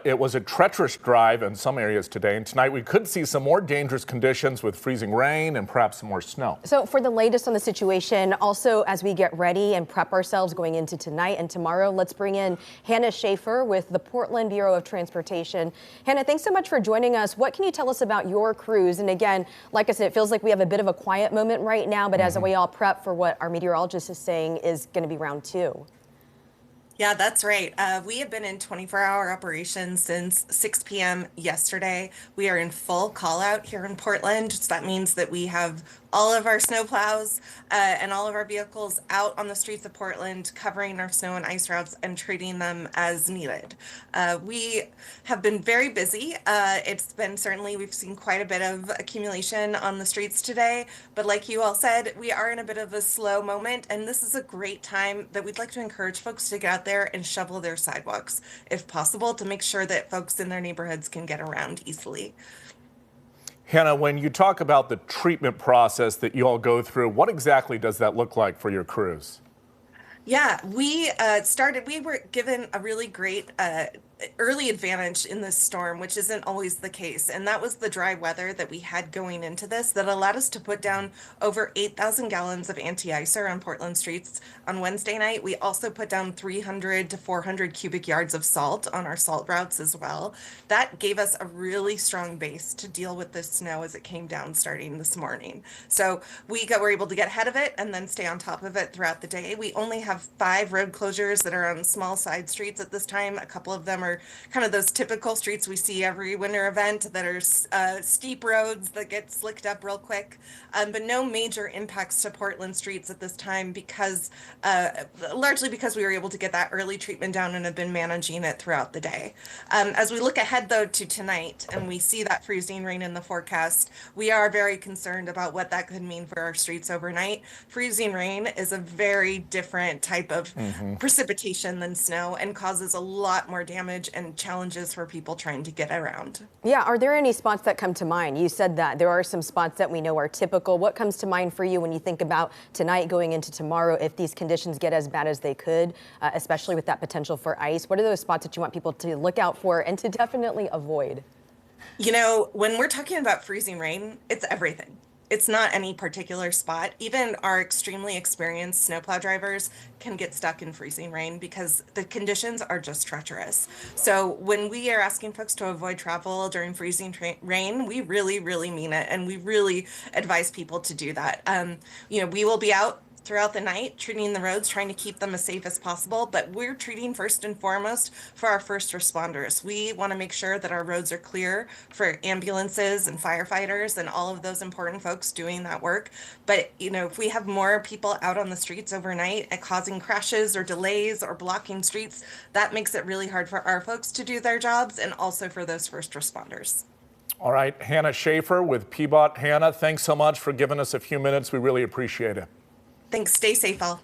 It was a treacherous drive in some areas today, and tonight we could see some more dangerous conditions with freezing rain and perhaps some more snow. So for the latest on the situation, also as we get ready and prep ourselves going into tonight and tomorrow, let's bring in Hannah Schafer with the Portland Bureau of Transportation. Hannah, thanks so much for joining us. What can you tell us about your crews? And again, like I said, it feels like we have a bit of a quiet moment right now, but as we all prep for what our meteorologist is saying is going to be round two. Yeah, that's right. We have been in 24-hour operations since 6 p.m. yesterday. We are in full call out here in Portland. So that means that we have all of our snowplows and all of our vehicles out on the streets of Portland, covering our snow and ice routes and treating them as needed. We have been very busy. It's been certainly, we've seen quite a bit of accumulation on the streets today, but like you all said, we are in a bit of a slow moment, and this is a great time that we'd like to encourage folks to get out there and shovel their sidewalks, if possible, to make sure that folks in their neighborhoods can get around easily. Hannah, when you talk about the treatment process that you all go through, what exactly does that look like for your crews? Yeah, we were given a really great early advantage in this storm, which isn't always the case. And that was the dry weather that we had going into this that allowed us to put down over 8,000 gallons of anti-icer on Portland streets on Wednesday night. We also put down 300 to 400 cubic yards of salt on our salt routes as well. That gave us a really strong base to deal with this snow as it came down starting this morning. So were able to get ahead of it and then stay on top of it throughout the day. We only have 5 road closures that are on small side streets at this time. A couple of them are kind of those typical streets we see every winter event that are steep roads that get slicked up real quick, but no major impacts to Portland streets at this time because largely because we were able to get that early treatment down and have been managing it throughout the day. As we look ahead though to tonight and we see that freezing rain in the forecast, we are very concerned about what that could mean for our streets overnight. Freezing rain is a very different type of precipitation than snow and causes a lot more damage and challenges for people trying to get around. Yeah, are there any spots that come to mind? You said that there are some spots that we know are typical. What comes to mind for you when you think about tonight going into tomorrow if these conditions get as bad as they could, especially with that potential for ice? What are those spots that you want people to look out for and to definitely avoid? You know, when we're talking about freezing rain, it's everything. It's not any particular spot. Even our extremely experienced snowplow drivers can get stuck in freezing rain because the conditions are just treacherous. So when we are asking folks to avoid travel during freezing rain, we really, really mean it. And we really advise people to do that. You know, we will be out throughout the night, treating the roads, trying to keep them as safe as possible, but we're treating first and foremost for our first responders. We want to make sure that our roads are clear for ambulances and firefighters and all of those important folks doing that work. But, you know, if we have more people out on the streets overnight and causing crashes or delays or blocking streets, that makes it really hard for our folks to do their jobs and also for those first responders. All right, Hannah Schafer with PBOT. Hannah, thanks so much for giving us a few minutes. We really appreciate it. Thanks. Stay safe, all.